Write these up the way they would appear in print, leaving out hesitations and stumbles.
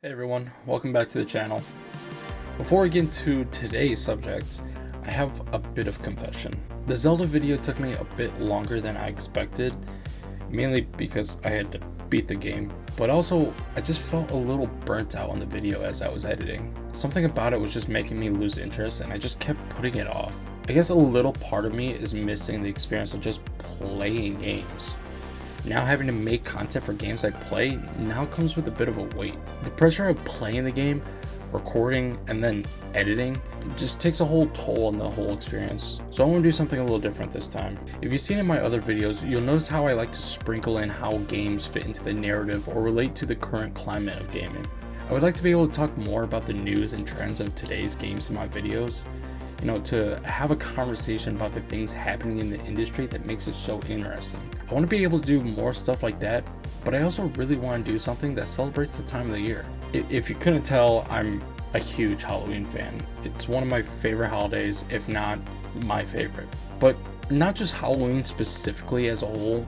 Hey everyone, welcome back to the channel. Before we get into today's subject, I have a bit of confession. The Zelda video took me a bit longer than I expected, mainly because I had to beat the game, but also I just felt a little burnt out on the video as I was editing. Something about it was just making me lose interest and I just kept putting it off. I guess a little part of me is missing the experience of just playing games. Now having to make content for games I play now comes with a bit of a weight. The pressure of playing the game, recording, and then editing just takes a whole toll on the whole experience. So I want to do something a little different this time. If you've seen in my other videos, you'll notice how I like to sprinkle in how games fit into the narrative or relate to the current climate of gaming. I would like to be able to talk more about the news and trends of today's games in my videos. To have a conversation about the things happening in the industry that makes it so interesting. I want to be able to do more stuff like that, but I also really want to do something that celebrates the time of the year. If you couldn't tell, I'm a huge Halloween fan. It's one of my favorite holidays, if not my favorite. But not just Halloween specifically as a whole,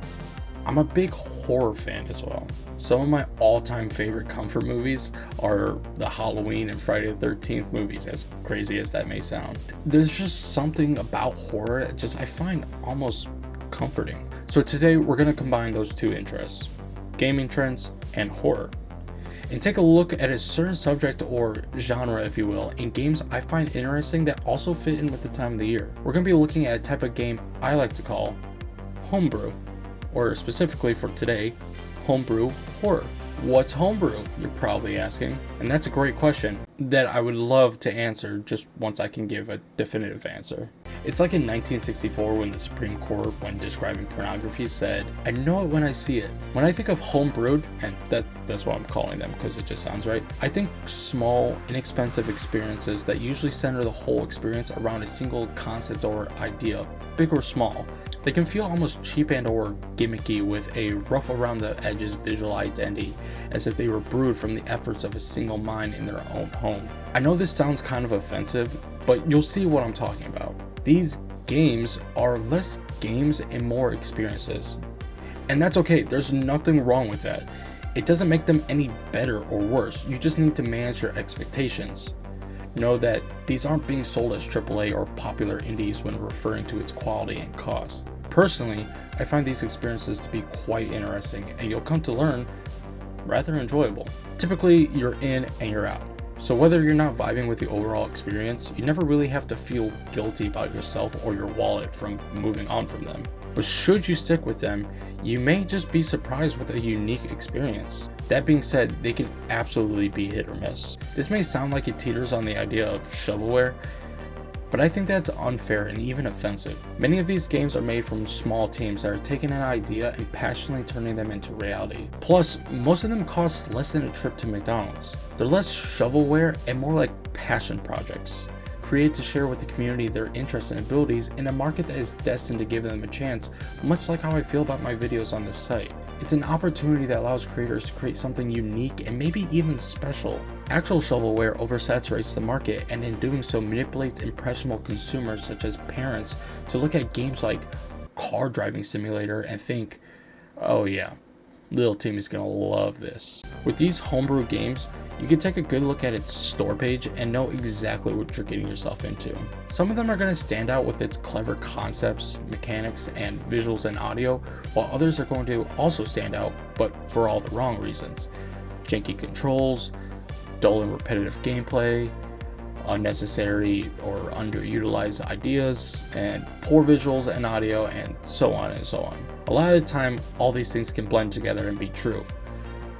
I'm a big horror fan as well. Some of my all-time favorite comfort movies are the Halloween and Friday the 13th movies, as crazy as that may sound. There's just something about horror that I find almost comforting. So today we're going to combine those two interests, gaming trends and horror, and take a look at a certain subject or genre, if you will, in games I find interesting that also fit in with the time of the year. We're going to be looking at a type of game I like to call homebrew, or specifically for today, homebrew horror. What's homebrew, you're probably asking? And that's a great question that I would love to answer just once I can give a definitive answer. It's like in 1964 when the Supreme Court, when describing pornography, said, "I know it when I see it." When I think of homebrewed, and that's what I'm calling them because it just sounds right, I think small, inexpensive experiences that usually center the whole experience around a single concept or idea, big or small. They can feel almost cheap and or gimmicky with a rough around the edges visual identity, as if they were brewed from the efforts of a single mind in their own home. I know this sounds kind of offensive, but you'll see what I'm talking about. These games are less games and more experiences. And that's okay, there's nothing wrong with that. It doesn't make them any better or worse, you just need to manage your expectations. Know that these aren't being sold as AAA or popular indies when referring to its quality and cost. Personally, I find these experiences to be quite interesting, and you'll come to learn rather enjoyable. Typically, you're in and you're out. So whether you're not vibing with the overall experience, you never really have to feel guilty about yourself or your wallet from moving on from them. But should you stick with them, you may just be surprised with a unique experience. That being said, they can absolutely be hit or miss. This may sound like it teeters on the idea of shovelware, but I think that's unfair and even offensive. Many of these games are made from small teams that are taking an idea and passionately turning them into reality. Plus, most of them cost less than a trip to McDonald's. They're less shovelware and more like passion projects, created to share with the community their interests and abilities in a market that is destined to give them a chance, much like how I feel about my videos on this site. It's an opportunity that allows creators to create something unique and maybe even special. Actual shovelware oversaturates the market and in doing so manipulates impressionable consumers such as parents to look at games like Car Driving Simulator and think, "Oh yeah, little Timmy's gonna love this." With these homebrew games, you can take a good look at its store page and know exactly what you're getting yourself into. Some of them are going to stand out with its clever concepts, mechanics, and visuals and audio, while others are going to also stand out, but for all the wrong reasons. Janky controls, dull and repetitive gameplay, unnecessary or underutilized ideas, and poor visuals and audio, and so on and so on. A lot of the time, all these things can blend together and be true.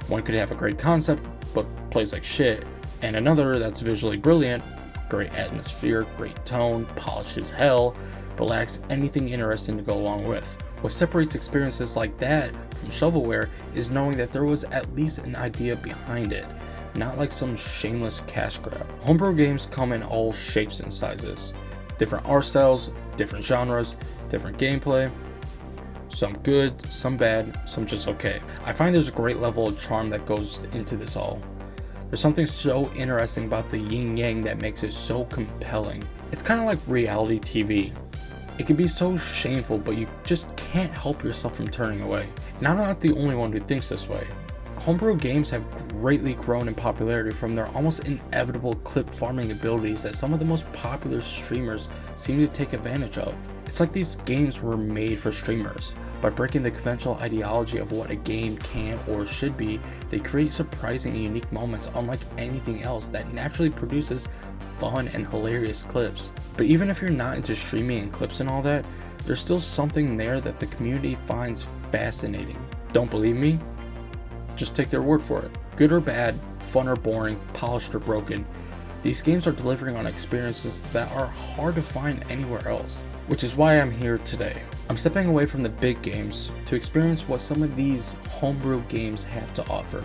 One could have a great concept, but plays like shit, and another that's visually brilliant, great atmosphere, great tone, polished as hell, but lacks anything interesting to go along with. What separates experiences like that from shovelware is knowing that there was at least an idea behind it, not like some shameless cash grab. Homebrew games come in all shapes and sizes. Different art styles, different genres, different gameplay. Some good, some bad, some just okay. I find there's a great level of charm that goes into this all. There's something so interesting about the yin-yang that makes it so compelling. It's kind of like reality TV. It can be so shameful, but you just can't help yourself from turning away. And I'm not the only one who thinks this way. Homebrew games have greatly grown in popularity from their almost inevitable clip farming abilities that some of the most popular streamers seem to take advantage of. It's like these games were made for streamers. By breaking the conventional ideology of what a game can or should be, they create surprising and unique moments unlike anything else that naturally produces fun and hilarious clips. But even if you're not into streaming and clips and all that, there's still something there that the community finds fascinating. Don't believe me? Just take their word for it. Good or bad, fun or boring, polished or broken, these games are delivering on experiences that are hard to find anywhere else. Which is why I'm here today. I'm stepping away from the big games to experience what some of these homebrew games have to offer.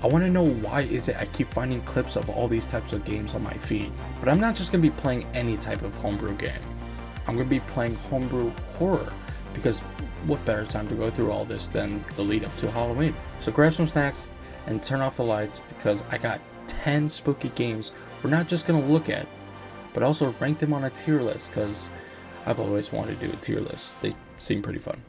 I want to know why is it I keep finding clips of all these types of games on my feed. But I'm not just going to be playing any type of homebrew game. I'm going to be playing homebrew horror, because what better time to go through all this than the lead up to Halloween. So grab some snacks and turn off the lights, because I got 10 spooky games we're not just going to look at, but also rank them on a tier list, because I've always wanted to do a tier list. They seem pretty fun.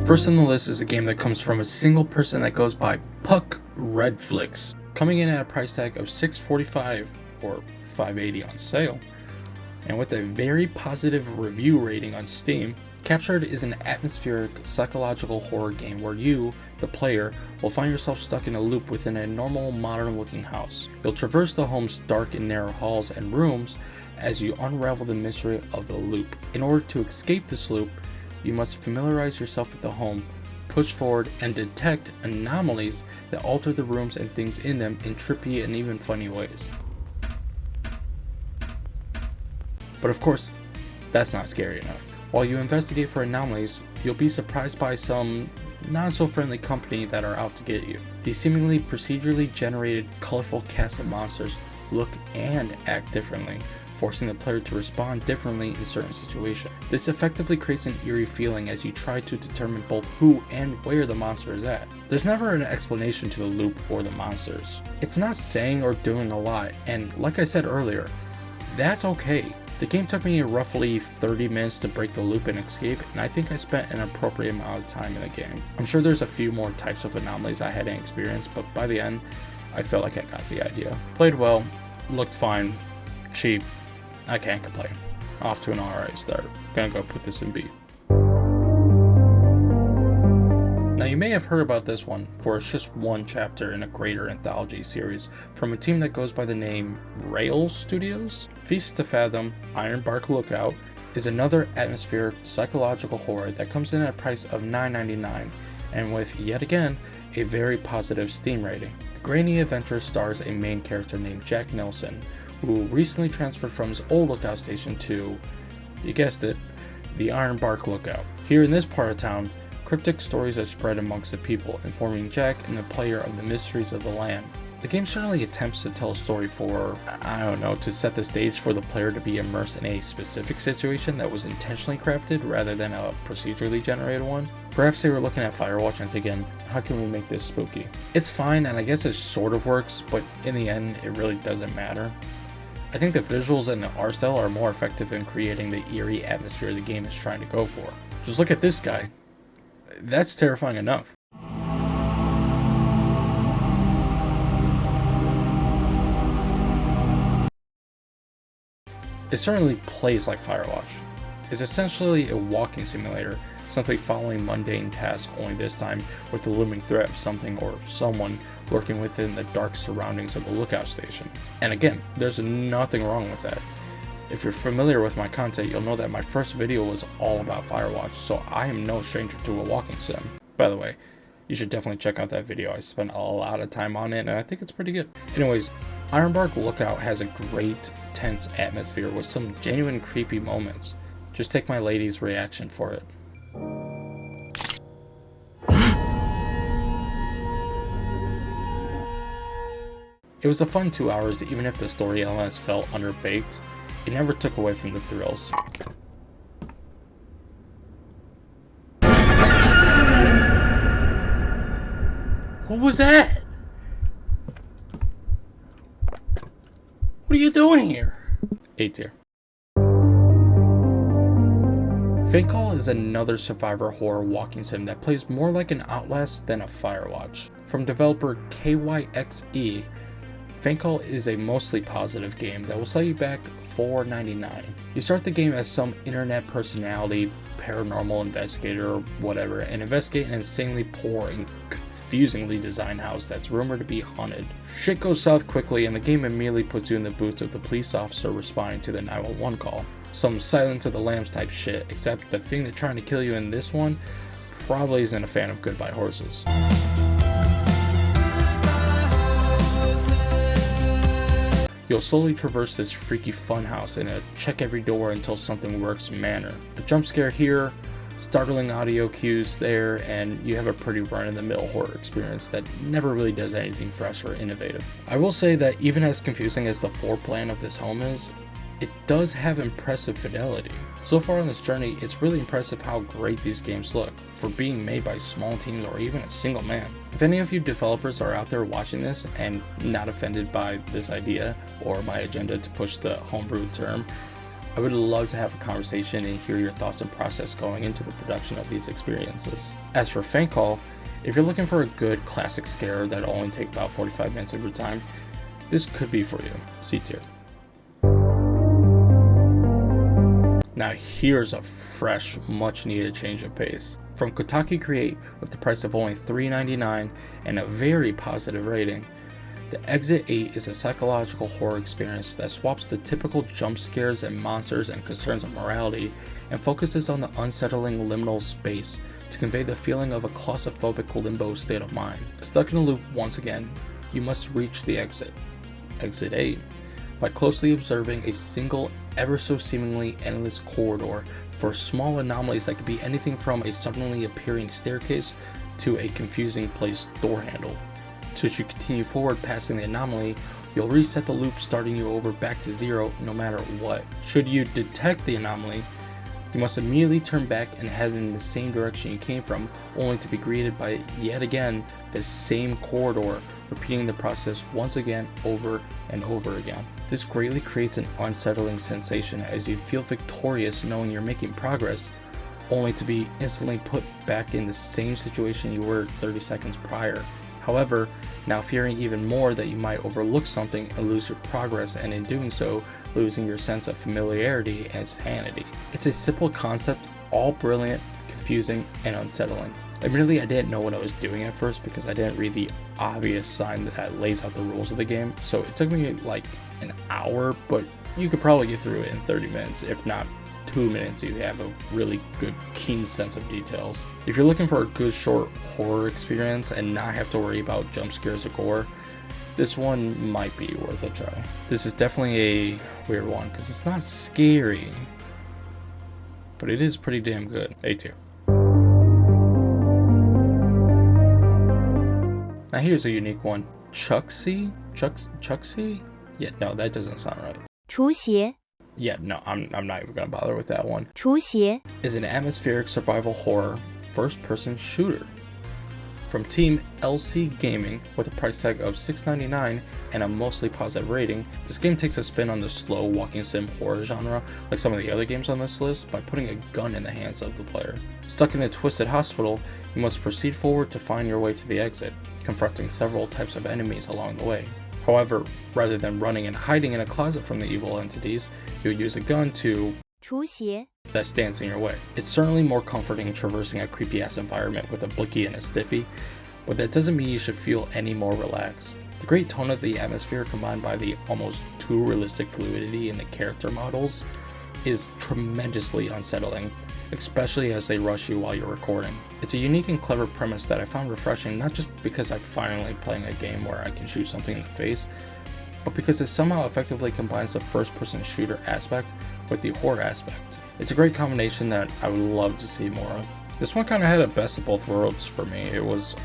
First on the list is a game that comes from a single person that goes by Puck Redflix, coming in at a price tag of $6.45 or $5.80 on sale. And with a very positive review rating on Steam, Captured is an atmospheric psychological horror game where you, the player, will find yourself stuck in a loop within a normal modern looking house. You'll traverse the home's dark and narrow halls and rooms as you unravel the mystery of the loop. In order to escape this loop, you must familiarize yourself with the home, push forward, and detect anomalies that alter the rooms and things in them in trippy and even funny ways. But of course, that's not scary enough. While you investigate for anomalies, you'll be surprised by some not so friendly company that are out to get you. These seemingly procedurally generated, colorful cast of monsters look and act differently, forcing the player to respond differently in certain situations. This effectively creates an eerie feeling as you try to determine both who and where the monster is at. There's never an explanation to the loop or the monsters. It's not saying or doing a lot, and like I said earlier, that's okay. The game took me roughly 30 minutes to break the loop and escape, and I think I spent an appropriate amount of time in the game. I'm sure there's a few more types of anomalies I hadn't experienced, but by the end, I felt like I got the idea. Played well, looked fine, cheap, I can't complain. Off to an alright start. Gonna go put this in B. Now you may have heard about this one, for it's just one chapter in a greater anthology series from a team that goes by the name Rail Studios. Feast to Fathom, Ironbark Lookout is another atmospheric psychological horror that comes in at a price of $9.99 and with, yet again, a very positive Steam rating. The grainy adventure stars a main character named Jack Nelson, who recently transferred from his old lookout station to, you guessed it, the Ironbark Lookout. Here in this part of town, cryptic stories are spread amongst the people, informing Jack and the player of the mysteries of the land. The game certainly attempts to tell a story for, to set the stage for the player to be immersed in a specific situation that was intentionally crafted rather than a procedurally generated one. Perhaps they were looking at Firewatch and thinking, how can we make this spooky? It's fine, and I guess it sort of works, but in the end, it really doesn't matter. I think the visuals and the art style are more effective in creating the eerie atmosphere the game is trying to go for. Just look at this guy. That's terrifying enough. It certainly plays like Firewatch. It's essentially a walking simulator, simply following mundane tasks, only this time with the looming threat of something or someone lurking within the dark surroundings of the lookout station. And again, there's nothing wrong with that. If you're familiar with my content, you'll know that my first video was all about Firewatch, so I am no stranger to a walking sim. By the way, you should definitely check out that video. I spent a lot of time on it, and I think it's pretty good. Anyways, Ironbark Lookout has a great, tense atmosphere with some genuine creepy moments. Just take my lady's reaction for it. It was a fun 2 hours, even if the story elements felt underbaked. It never took away from the thrills. Who was that? What are you doing here? A tier. FNaF is another survivor horror walking sim that plays more like an Outlast than a Firewatch. From developer KYXE, FNaF is a mostly positive game that will sell you back $4.99. You start the game as some internet personality, paranormal investigator or whatever, and investigate an insanely poor and confusingly designed house that's rumored to be haunted. Shit goes south quickly and the game immediately puts you in the boots of the police officer responding to the 911 call. Some Silence of the Lambs type shit, except the thing that's trying to kill you in this one probably isn't a fan of Goodbye Horses. You'll slowly traverse this freaky funhouse in a check every door until something works manner. A jump scare here, startling audio cues there, and you have a pretty run-in-the-mill horror experience that never really does anything fresh or innovative. I will say that even as confusing as the floor plan of this home is, it does have impressive fidelity. So far on this journey, it's really impressive how great these games look for being made by small teams or even a single man. If any of you developers are out there watching this and not offended by this idea or my agenda to push the homebrew term, I would love to have a conversation and hear your thoughts and process going into the production of these experiences. As for FNaF, if you're looking for a good classic scare that'll only take about 45 minutes of your time, this could be for you. C tier. Now here's a fresh, much needed change of pace. From Kotaku Create, with the price of only $3.99 and a very positive rating, The Exit 8 is a psychological horror experience that swaps the typical jump scares and monsters and concerns of morality and focuses on the unsettling liminal space to convey the feeling of a claustrophobic limbo state of mind. Stuck in a loop once again, you must reach the exit, Exit 8, by closely observing a single ever so seemingly endless corridor for small anomalies that could be anything from a suddenly appearing staircase to a confusing placed door handle. So as you continue forward passing the anomaly, you'll reset the loop, starting you over back to zero no matter what. Should you detect the anomaly, you must immediately turn back and head in the same direction you came from, only to be greeted by yet again the same corridor, repeating the process once again over and over again. This greatly creates an unsettling sensation as you feel victorious knowing you're making progress, only to be instantly put back in the same situation you were 30 seconds prior. However, now fearing even more that you might overlook something and lose your progress, and in doing so, losing your sense of familiarity and sanity. It's a simple concept, all brilliant, confusing, and unsettling. Admittedly, I didn't know what I was doing at first because I didn't read the obvious sign that lays out the rules of the game, so it took me like an hour, but you could probably get through it in 30 minutes, if not 2 minutes. You have a really good, keen sense of details. If you're looking for a good short horror experience and not have to worry about jump scares or gore, this one might be worth a try. This is definitely a weird one because it's not scary, but it is pretty damn good. A tier. Now here's a unique one. Chuxy? Yeah, no, that doesn't sound right. 除邪 Yeah, no, I'm not even gonna bother with that one. 除邪 Is an atmospheric survival horror first-person shooter from Team LC Gaming with a price tag of $6.99 and a mostly positive rating. This game takes a spin on the slow walking sim horror genre like some of the other games on this list by putting a gun in the hands of the player. Stuck in a twisted hospital, you must proceed forward to find your way to the exit, confronting several types of enemies along the way. However, rather than running and hiding in a closet from the evil entities, you'll use a gun to 除邪 that stands in your way. It's certainly more comforting traversing a creepy ass environment with a blicky and a stiffy, but that doesn't mean you should feel any more relaxed. The great tone of the atmosphere combined by the almost too realistic fluidity in the character models is tremendously unsettling, especially as they rush you while you're recording. It's a unique and clever premise that I found refreshing, not just because I'm finally playing a game where I can shoot something in the face, but because it somehow effectively combines the first-person shooter aspect with the horror aspect. It's a great combination that I would love to see more of. This one kind of had a best of both worlds for me. It was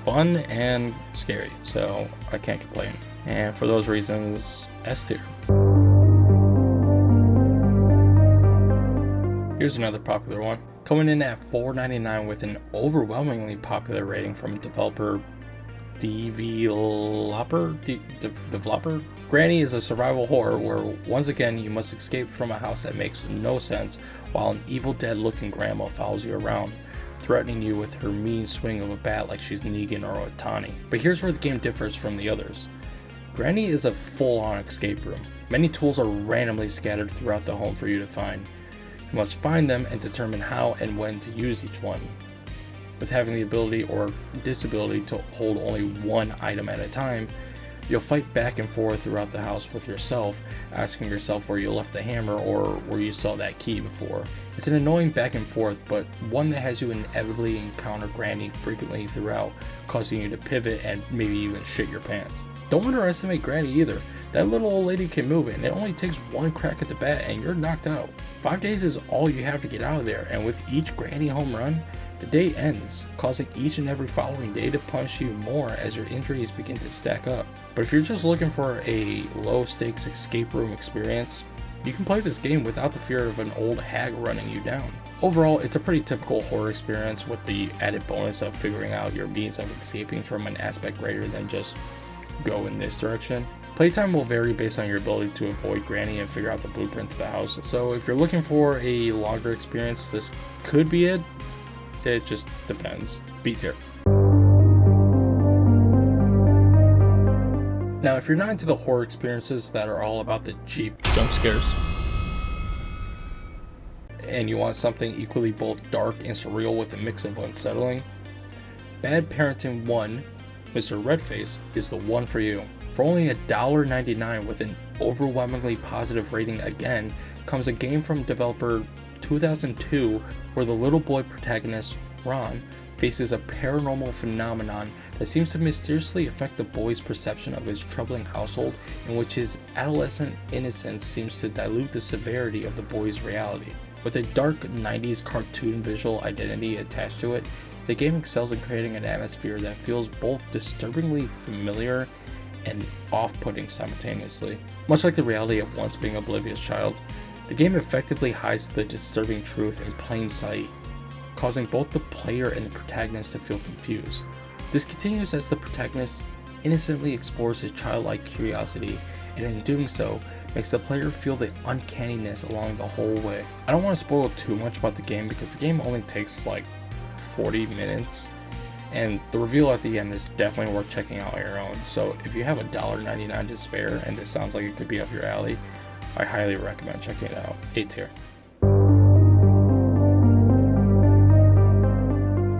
fun and scary, so I can't complain. And for those reasons, S tier. Here's another popular one. Coming in at $4.99 with an overwhelmingly popular rating from developer developer. Granny is a survival horror where once again you must escape from a house that makes no sense while an Evil Dead looking grandma follows you around, threatening you with her mean swing of a bat like she's Negan or Otani. But here's where the game differs from the others. Granny is a full-on escape room. Many tools are randomly scattered throughout the home for you to find. You must find them and determine how and when to use each one. With having the ability or disability to hold only one item at a time, you'll fight back and forth throughout the house with yourself, asking yourself where you left the hammer or where you saw that key before. It's an annoying back and forth, but one that has you inevitably encounter Granny frequently throughout, causing you to pivot and maybe even shit your pants. Don't underestimate Granny either. That little old lady can move and it only takes one crack at the bat and you're knocked out. 5 days is all you have to get out of there, and with each Granny home run, the day ends, causing each and every following day to punish you more as your injuries begin to stack up. But if you're just looking for a low stakes escape room experience, you can play this game without the fear of an old hag running you down. Overall, it's a pretty typical horror experience with the added bonus of figuring out your means of escaping from an aspect greater than just go in this direction. Playtime will vary based on your ability to avoid Granny and figure out the blueprint to the house. So if you're looking for a longer experience, this could be it. It just depends. B tier. Now, if you're not into the horror experiences that are all about the cheap jump scares, and you want something equally both dark and surreal with a mix of unsettling, Bad Parenting 1, Mr. Redface, is the one for you. For only $1.99 with an overwhelmingly positive rating again, comes a game from developer 2002 where the little boy protagonist, Ron, faces a paranormal phenomenon that seems to mysteriously affect the boy's perception of his troubling household, in which his adolescent innocence seems to dilute the severity of the boy's reality. With a dark 90s cartoon visual identity attached to it, the game excels in creating an atmosphere that feels both disturbingly familiar and off-putting simultaneously. Much like the reality of once being an oblivious child, the game effectively hides the disturbing truth in plain sight, causing both the player and the protagonist to feel confused. This continues as the protagonist innocently explores his childlike curiosity, and in doing so, makes the player feel the uncanniness along the whole way. I don't want to spoil too much about the game because the game only takes like 40 minutes, and the reveal at the end is definitely worth checking out on your own. So if you have $1.99 to spare and this sounds like it could be up your alley, I highly recommend checking it out. A tier.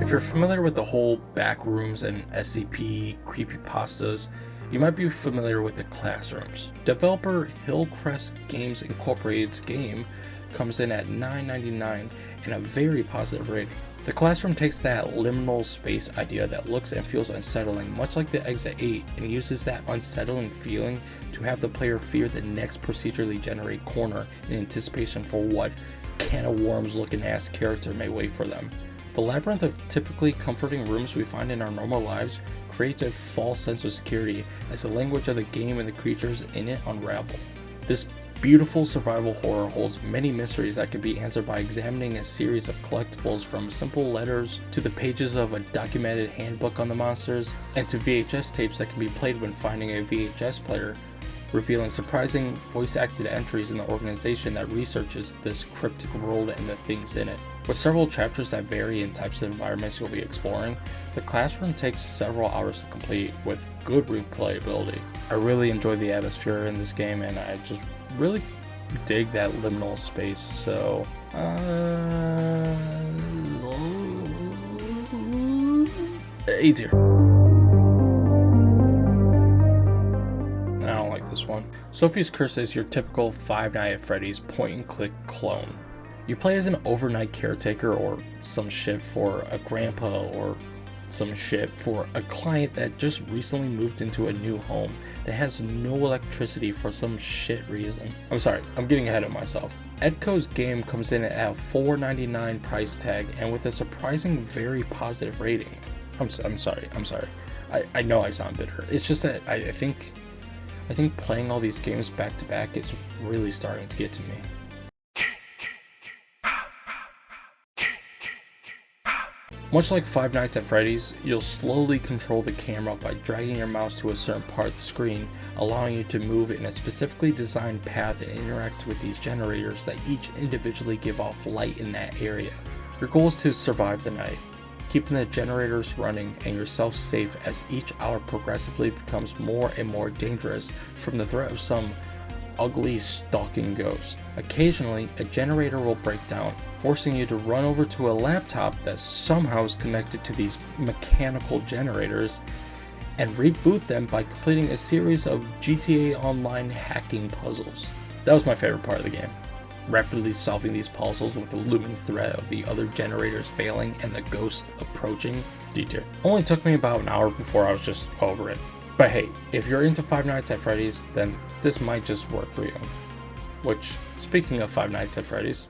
If you're familiar with the whole back rooms and SCP creepypastas, you might be familiar with the classrooms. Developer Hillcrest Games Incorporated's game comes in at $9.99 and a very positive rating. The classroom takes that liminal space idea that looks and feels unsettling, much like the Exit 8, and uses that unsettling feeling to have the player fear the next procedurally generated corner in anticipation for what can of worms looking ass character may wait for them. The labyrinth of typically comforting rooms we find in our normal lives creates a false sense of security as the language of the game and the creatures in it unravel. This beautiful survival horror holds many mysteries that can be answered by examining a series of collectibles, from simple letters to the pages of a documented handbook on the monsters, and to VHS tapes that can be played when finding a VHS player, revealing surprising voice-acted entries in the organization that researches this cryptic world and the things in it. With several chapters that vary in types of environments you'll be exploring, the classroom takes several hours to complete with good replayability. I really enjoy the atmosphere in this game, and I just really dig that liminal space, so A tier. I don't like this one. Sophies Cur is your typical Five Nights at Freddy's point-and-click clone. You play as an overnight caretaker or some shit for a grandpa or some shit for a client that just recently moved into a new home that has no electricity for some shit reason. I'm sorry, I'm getting ahead of myself. Edco's game comes in at a $4.99 price tag and with a surprising very positive rating. I'm sorry. I know I sound bitter. It's just that I think playing all these games back to back is really starting to get to me. Much like Five Nights at Freddy's, you'll slowly control the camera by dragging your mouse to a certain part of the screen, allowing you to move in a specifically designed path and interact with these generators that each individually give off light in that area. Your goal is to survive the night, keeping the generators running and yourself safe as each hour progressively becomes more and more dangerous from the threat of some ugly stalking ghost. Occasionally, a generator will break down, forcing you to run over to a laptop that somehow is connected to these mechanical generators and reboot them by completing a series of GTA Online hacking puzzles. That was my favorite part of the game. Rapidly solving these puzzles with the looming threat of the other generators failing and the ghost approaching. D-tier. Only took me about an hour before I was just over it. But hey, if you're into Five Nights at Freddy's, then this might just work for you. Which, speaking of Five Nights at Freddy's.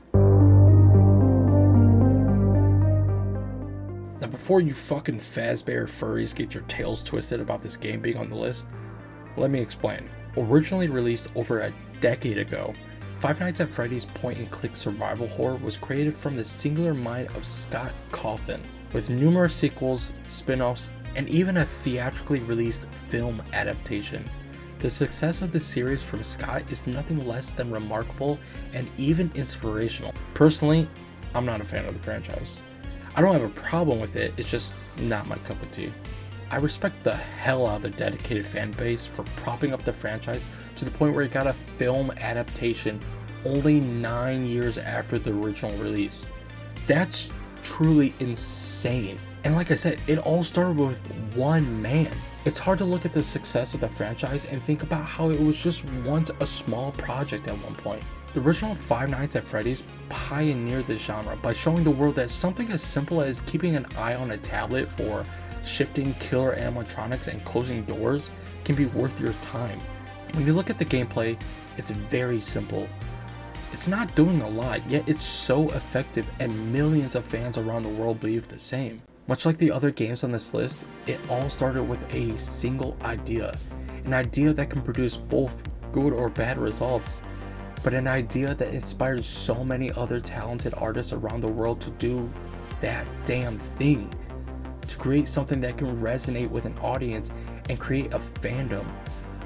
Now before you fucking Fazbear furries get your tails twisted about this game being on the list, let me explain. Originally released over a decade ago, Five Nights at Freddy's point-and-click survival horror was created from the singular mind of Scott Cawthon, with numerous sequels, spin-offs, and even a theatrically released film adaptation. The success of the series from Scott is nothing less than remarkable and even inspirational. Personally, I'm not a fan of the franchise. I don't have a problem with it, it's just not my cup of tea. I respect the hell out of the dedicated fan base for propping up the franchise to the point where it got a film adaptation only 9 years after the original release. That's truly insane. And like I said, it all started with one man. It's hard to look at the success of the franchise and think about how it was just once a small project at one point. The original Five Nights at Freddy's pioneered this genre by showing the world that something as simple as keeping an eye on a tablet for shifting killer animatronics and closing doors can be worth your time. When you look at the gameplay, it's very simple. It's not doing a lot, yet it's so effective and millions of fans around the world believe the same. Much like the other games on this list, it all started with a single idea. An idea that can produce both good or bad results, but an idea that inspired so many other talented artists around the world to do that damn thing. To create something that can resonate with an audience and create a fandom,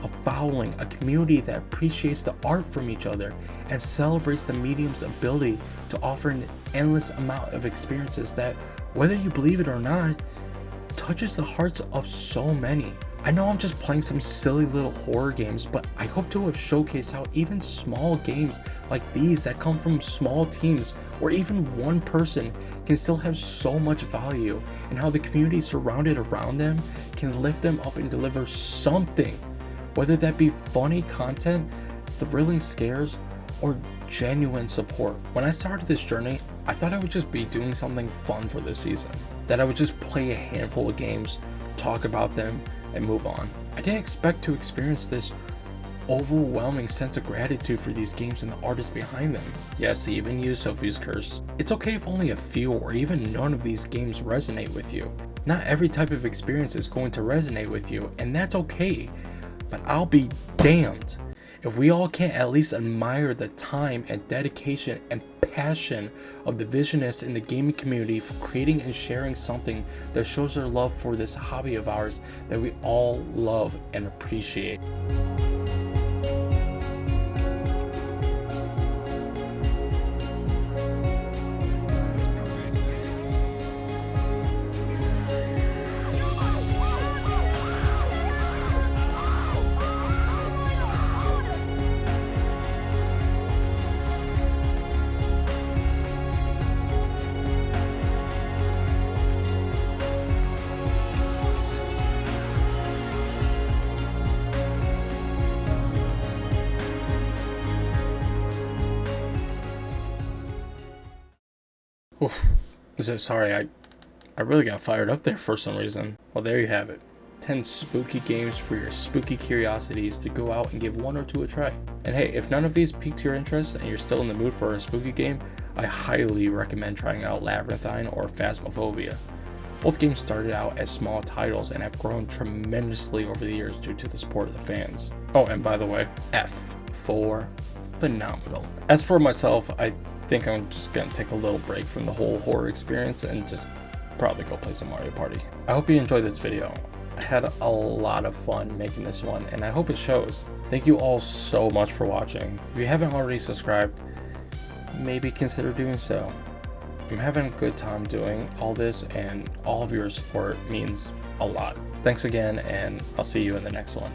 a following, a community that appreciates the art from each other and celebrates the medium's ability to offer an endless amount of experiences that, whether you believe it or not, touches the hearts of so many. I know I'm just playing some silly little horror games, but I hope to have showcased how even small games like these that come from small teams or even one person can still have so much value, and how the community surrounded around them can lift them up and deliver something, whether that be funny content, thrilling scares, or genuine support. When I started this journey, I thought I would just be doing something fun for this season, that I would just play a handful of games, talk about them, and move on. I didn't expect to experience this overwhelming sense of gratitude for these games and the artists behind them. Yes, I even use Sophies Cur. It's okay if only a few or even none of these games resonate with you. Not every type of experience is going to resonate with you, and that's okay. But I'll be damned if we all can't at least admire the time and dedication and passion of the visionists in the gaming community for creating and sharing something that shows their love for this hobby of ours that we all love and appreciate. Sorry, I really got fired up there for some reason. Well, there you have it. 10 spooky games for your spooky curiosities to go out and give one or two a try. And hey, if none of these piqued your interest and you're still in the mood for a spooky game, I highly recommend trying out Labyrinthine or Phasmophobia. Both games started out as small titles and have grown tremendously over the years due to the support of the fans. Oh, and by the way, F for phenomenal. As for myself, I think I'm just gonna take a little break from the whole horror experience and just probably go play some Mario Party. I hope you enjoyed this video. I had a lot of fun making this one, and I hope it shows. Thank you all so much for watching. If you haven't already subscribed, maybe consider doing so. I'm having a good time doing all this, and all of your support means a lot. Thanks again, and I'll see you in the next one.